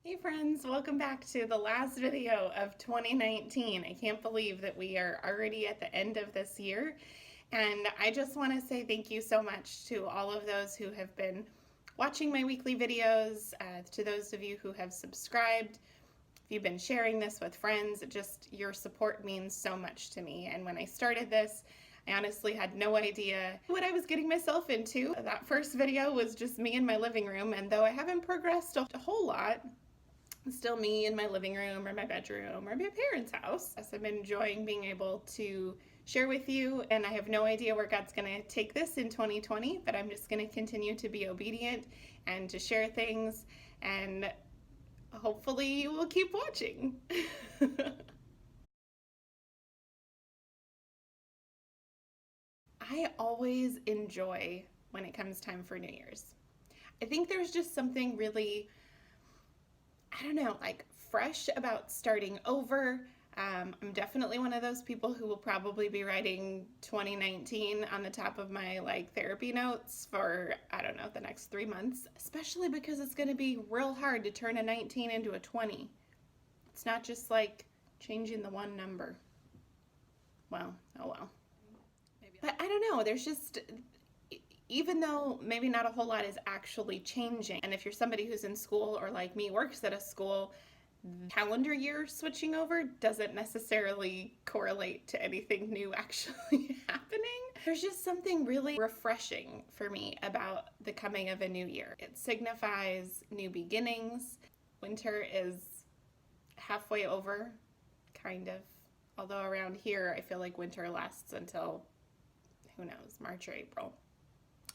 Hey friends, welcome back to the last video of 2019. I can't believe that we are already at the end of this year. And I just want to say thank you so much to all of those who have been watching my weekly videos, to those of you who have subscribed. If you've been sharing this with friends, your support means so much to me. And when I started this, I honestly had no idea what I was getting myself into. That first video was just me in my living room, and though I haven't progressed a whole lot, still me in my living room or my bedroom or my parents' house. Yes, I'm enjoying being able to share with you, and I have no idea where God's going to take this in 2020, but I'm just going to continue to be obedient and to share things, and hopefully you will keep watching. I always enjoy when it comes time for New Year's. I think there's just something really, I don't know, like fresh about starting over. I'm definitely one of those people who will probably be writing 2019 on the top of my therapy notes for, I don't know, the next 3 months, especially because it's going to be real hard to turn a 19 into a 20. It's not just like changing the one number. Well, oh well. But I don't know, there's just, even though maybe not a whole lot is actually changing, and if you're somebody who's in school or like me works at a school, calendar year switching over doesn't necessarily correlate to anything new actually happening. There's just something really refreshing for me about the coming of a new year. It signifies new beginnings. Winter is halfway over, kind of. Although around here, I feel like winter lasts until, who knows, March or April.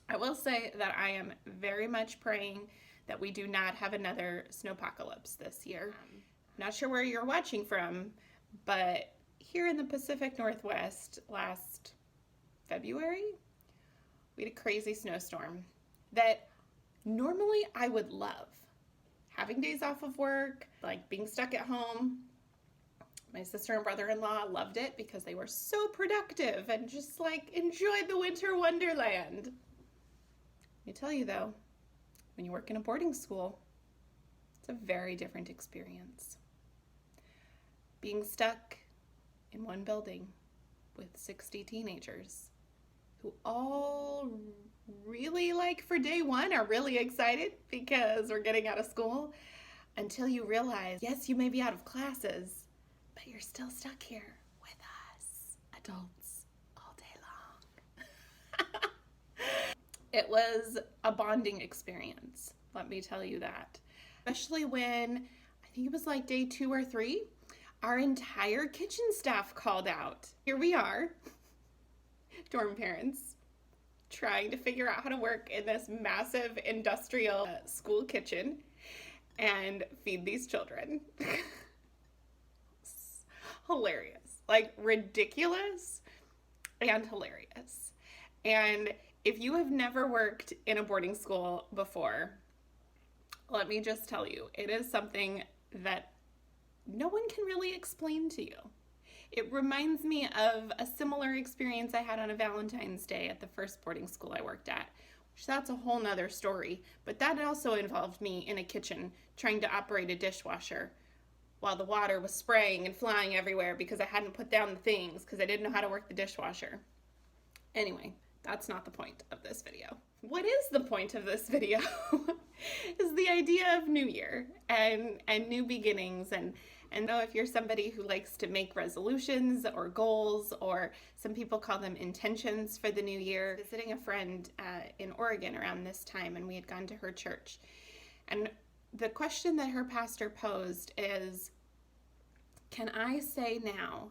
I will say that I am very much praying that we do not have another snowpocalypse this year. Not sure where you're watching from, but here in the Pacific Northwest last February, we had a crazy snowstorm that normally I would love. Having days off of work, like being stuck at home. My sister and brother-in-law loved it because they were so productive and just enjoyed the winter wonderland. Let me tell you though, when you work in a boarding school, it's a very different experience. Being stuck in one building with 60 teenagers who all really, for day one, are really excited because we're getting out of school, until you realize, yes, you may be out of classes, but you're still stuck here with us, adults, all day long. It was a bonding experience, let me tell you that. Especially when, I think it was day 2 or 3, our entire kitchen staff called out. Here we are, dorm parents, trying to figure out how to work in this massive industrial school kitchen and feed these children. Hilarious. Ridiculous and hilarious. And if you have never worked in a boarding school before, let me just tell you, it is something that no one can really explain to you. It reminds me of a similar experience I had on a Valentine's Day at the first boarding school I worked at, which that's a whole nother story, but that also involved me in a kitchen trying to operate a dishwasher while the water was spraying and flying everywhere because I hadn't put down the things because I didn't know how to work the dishwasher. Anyway, that's not the point of this video. What is the point of this video is the idea of New Year and new beginnings, and though if you're somebody who likes to make resolutions or goals, or some people call them intentions for the new year, visiting a friend in Oregon around this time, and we had gone to her church, and the question that her pastor posed is, can I say now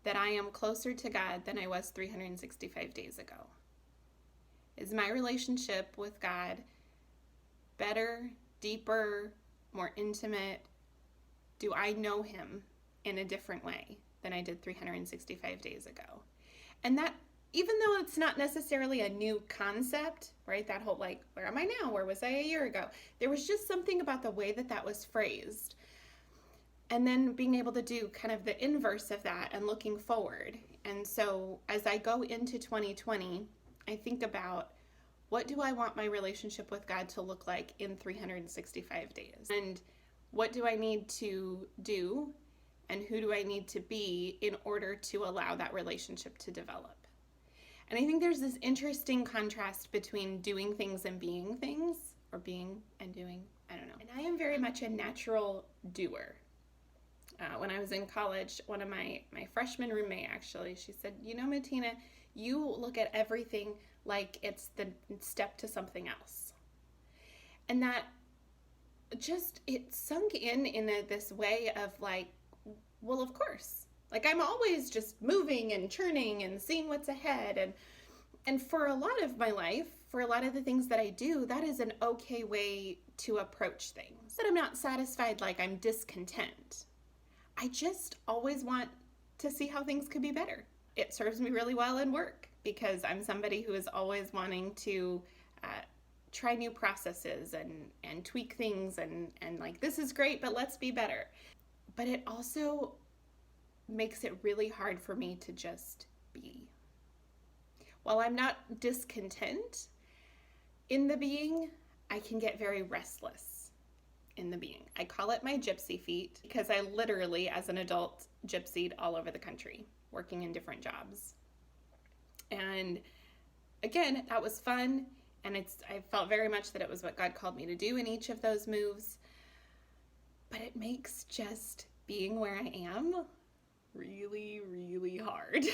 that I am closer to God than I was 365 days ago? Is my relationship with God better, deeper, more intimate? Do I know him in a different way than I did 365 days ago? And that, even though it's not necessarily a new concept, right? That whole where am I now? Where was I a year ago? There was just something about the way that was phrased. And then being able to do kind of the inverse of that and looking forward. And so as I go into 2020, I think about, what do I want my relationship with God to look like in 365 days? And What do I need to do and who do I need to be in order to allow that relationship to develop? And I think there's this interesting contrast between doing things and being things, or being and doing, I don't know. And I am very much a natural doer. When I was in college, one of my freshman roommate actually, she said, you know, Matina, you look at everything like it's the step to something else. And that just, it sunk in this way of like, well, of course. Like I'm always just moving and churning and seeing what's ahead. And for a lot of my life, for a lot of the things that I do, that is an okay way to approach things. But I'm not satisfied, like I'm discontent. I just always want to see how things could be better. It serves me really well in work because I'm somebody who is always wanting to try new processes and tweak things and like, this is great, but let's be better. But it also makes it really hard for me to just be. While I'm not discontent in the being, I can get very restless in the being. I call it my gypsy feet because I literally, as an adult, gypsied all over the country, working in different jobs. And again, that was fun. And I felt very much that it was what God called me to do in each of those moves. But it makes just being where I am really, really hard.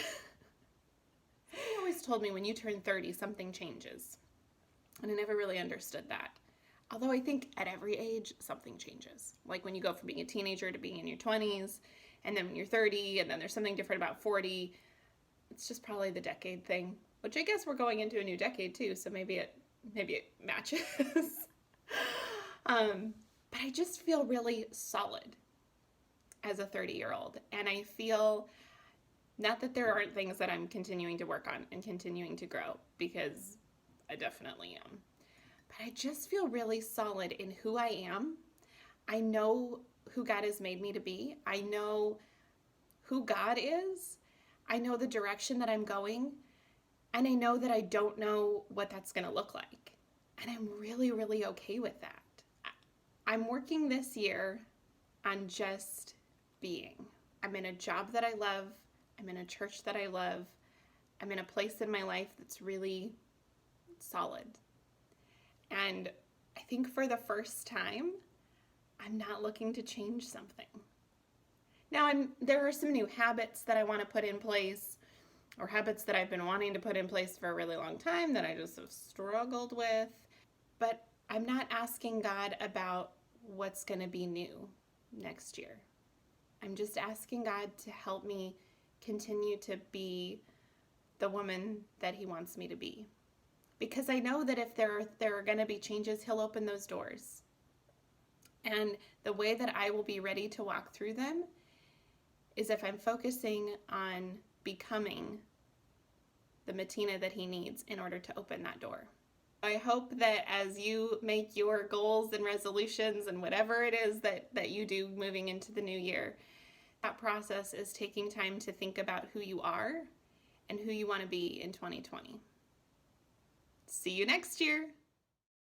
Somebody always told me when you turn 30, something changes. And I never really understood that. Although I think at every age, something changes. Like when you go from being a teenager to being in your 20s, and then when you're 30, and then there's something different about 40. It's just probably the decade thing, which I guess we're going into a new decade too, so maybe it matches. But I just feel really solid as a 30-year-old. And I feel, not that there aren't things that I'm continuing to work on and continuing to grow, because I definitely am. But I just feel really solid in who I am. I know who God has made me to be. I know who God is. I know the direction that I'm going. And I know that I don't know what that's going to look like. And I'm really, really okay with that. I'm working this year on just being. I'm in a job that I love. I'm in a church that I love. I'm in a place in my life that's really solid. And I think for the first time, I'm not looking to change something. Now, there are some new habits that I want to put in place, or habits that I've been wanting to put in place for a really long time that I just have struggled with. But I'm not asking God about what's going to be new next year. I'm just asking God to help me continue to be the woman that He wants me to be. Because I know that if there are going to be changes, He'll open those doors. And the way that I will be ready to walk through them is if I'm focusing on becoming the Matina that He needs in order to open that door. I hope that as you make your goals and resolutions and whatever it is that you do moving into the new year, that process is taking time to think about who you are and who you want to be in 2020. See you next year.